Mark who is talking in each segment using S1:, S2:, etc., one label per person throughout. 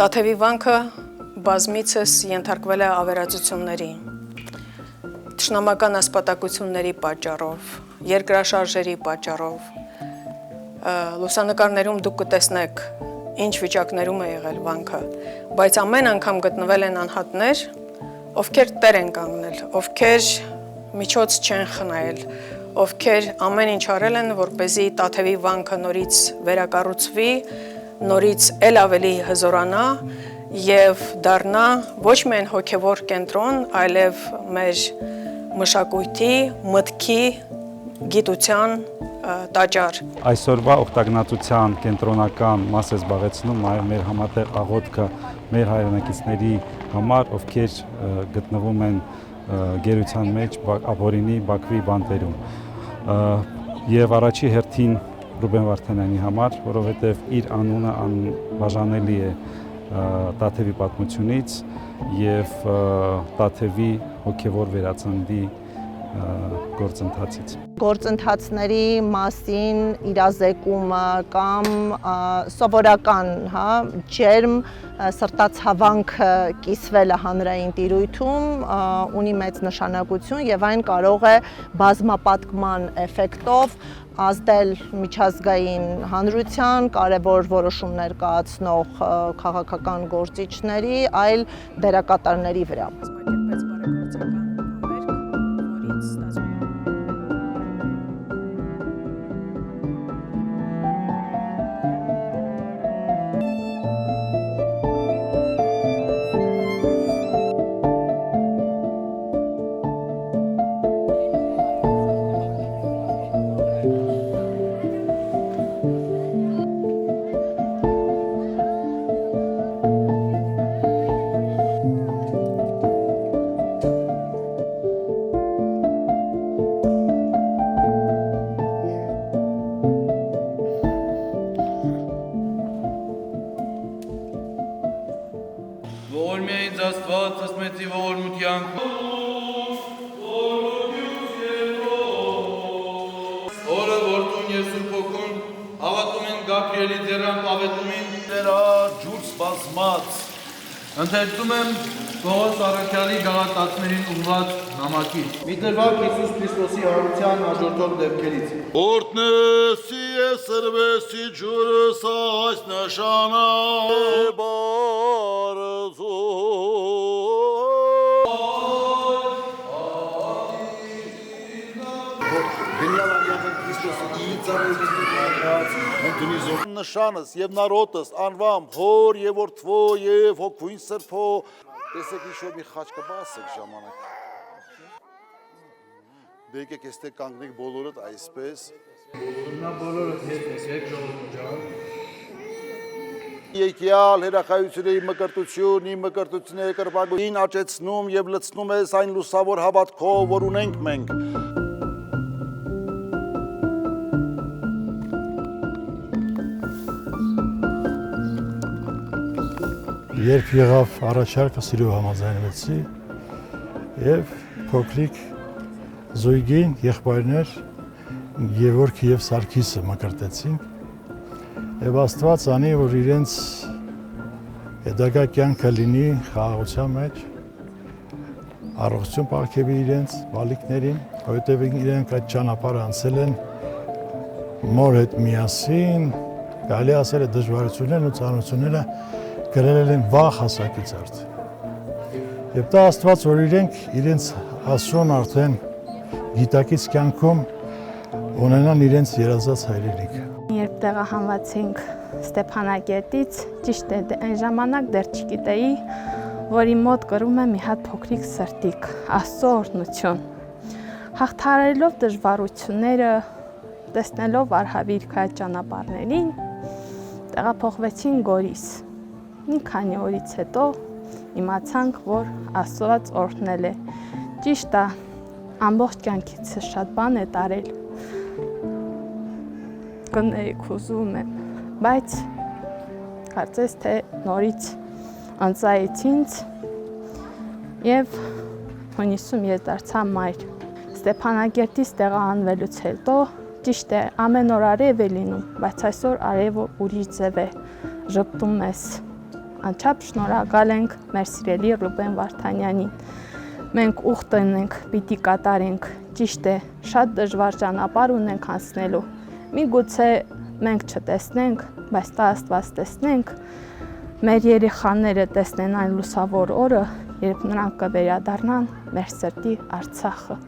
S1: Տաթևի վանքը բազմիցս ենթարկվել է ավերածությունների, թշնամական ասպատակությունների պատճառով, երկրաշարժերի պատճառով, լուսանկարներում դուք կտեսնեք ինչ վիճակներում է եղել վանքը, բայց ամեն անգամ գտնվել են անհատներ, ովքեր տեր են կանգնել, ովքեր միջոց չեն խնայել, ովքեր ամեն ինչ արել են, որպեսզի Տաթևի վանքը նորից վերակառուցվի, նորից էլ ավելի հզորանա եւ դառնա ոչ միայն հոգեվոր կենտրոն, այլև մեր մշակույթի, մտքի, գիտության տաճար։
S2: Այսօրվա օգտագործության կենտրոնական մաս է զբաղեցնում մեր համատեղ աղոթքը մեր հայրենակիցների համար, ովքեր գտնվում են գերության մեջ ապօրինի Բաքվի բանտերում։ Եվ առաջի հերթին Ռուբեն Վարդանյանի համար, որովհետև իր անունը անբաժանելի է Տաթևի պատմությունից եւ Տաթևի հոգեվոր վերածննդի գործընթացից։
S3: Գործընթացների մասին իրազեկումը կամ սովորական, ջերմ սրտացավանքը կիսվելը հանրային տիրույթում ունի մեծ նշանակություն եւ այն կարող է բազմապատկման էֆեկտով ազդել միջազգային հանրության, կարևոր որոշումներ կայացնող քաղաքական գործիչների, այլ դերակատարների վրա։
S4: Ողորմիայից Աստված ասմեցի ողորմության Օրը որդուն և Սուրբ Հոգուն հավատում են Գաբրիելի ձեռամբ ավետում են Տերա ջուր սպասմած ընթերցում եմ Պողոս առաքյալի գաղատացիներին ուղղված նամակից Միտրվակ Հիսուս Քրիստոսի հարության հաջորդող դեպքերից
S5: Օրտնեսի է սրվեսի ջուրս այս նշանա բարզու Նշանս և նարոտս անվամ հոր և որդվո և հոգվույն սրբո տեսեք իշոր մի խաչ կբասեք ժամանակ դե եկեք եստեղ կանգնեք բոլորդ այսպես
S4: բոլորդ հետ եկեք ժողովուրդ ջան
S5: Եկյալ հերախայությունների մկրտություն, իմ մկրտությունների կրպագույն աճեցնում և լցնում ես այն լուսավոր հավատքով, որ ունենք մենք
S6: Երբ եղավ առաջարկը սիրով համաձայնվեցի և փոքրիկ զույգին եղբայրներ Գևորգ և Սարգիսը մկրտեցին և Աստված անի, որ իրենց հետագա կյանքը լինի խաղաղության մեջ, առողջություն պարգևի իրենց բալիկներին, որովհետև իրենք այդ ճանապարհը անցել են մոր հետ միասին, կարելի ասել է դժվարություններն ու ծանրությունները գրել են վաղ հասակից արդեն։ Եվ դա Աստված, որ իրենց հասուն արդեն գիտակից կյանքում ունենան իրենց երազած հայրենիքը։
S7: Երբ տեղահանվացինք Ստեփանագերտից, ճիշտ է, այն ժամանակ դեռ չգիտեի, որ իմ մոտ կրում է մի հատ փոքրիկ սրտիկ, Աստծո օրհնություն։ Հաղթահարելով դժվարությունները, տեսնելով արհավիրք այդ ճանապարհներին, տեղափոխվեցին Գորիս։ Մի քանի օրից հետո իմացանք, որ Աստված օրհնել է։ Ճիշտ է, ամբողջ կյանքից շատ բան է տարել։ Կներեք, ուզում եմ, բայց կարծես թե նորից անցայեց ինձ եւ հունիսում ես դարձա մայր։ Ստեփանագերտից տեղահանվելուց հետո ճիշտ է, ամեն օր արև է լինում, բայց այսօր արևը ուրիշ ձև է, ժպտում ես, անչափ շնորհակալ ենք մեր սիրելի Ռուբեն Վարդանյանին։ Մենք ուխտ ունենք, պիտի կատարենք, ճիշտ է, շատ դժվար ճանապարհ ունենք անցնելու։ Միգուցե մենք չտեսնենք, բայց տա Աստված տեսնենք, մեր երեխաները տեսնեն այն լուսավոր օրը, երբ նրանք կվերադառնան մեր սրտի Արցախը։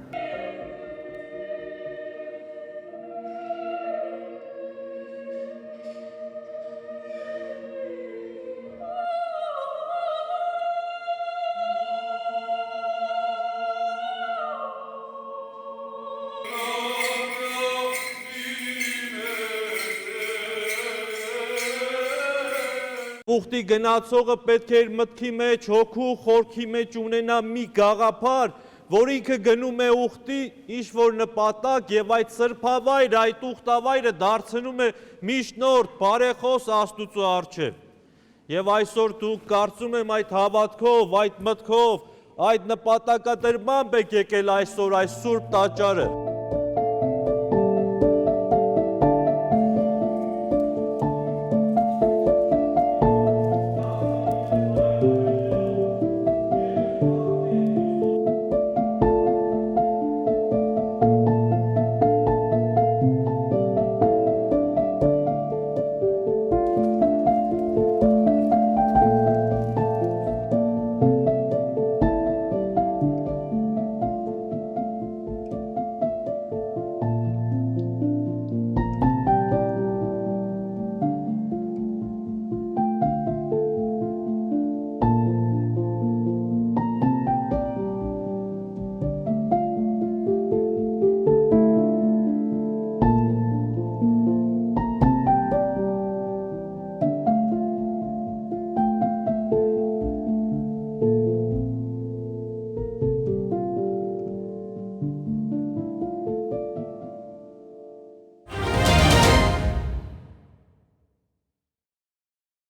S8: Ուխտի գնացողը պետք է իր մտքի մեջ, հոգու, խորքի մեջ ունենա մի գաղափար, որ ինքը գնում է ուխտի ինչ-որ նպատակ եւ այդ սրբավայրը, այդ ուխտավայրը դարձնում է միջնորդ, բարեխոս Աստուծո առջև։ Եվ այսօր դուք կարծում եմ այդ հավատքով, այդ մտքով, այդ նպատակադրմամբ եք եկել այսօր այս սուրբ տաճարը։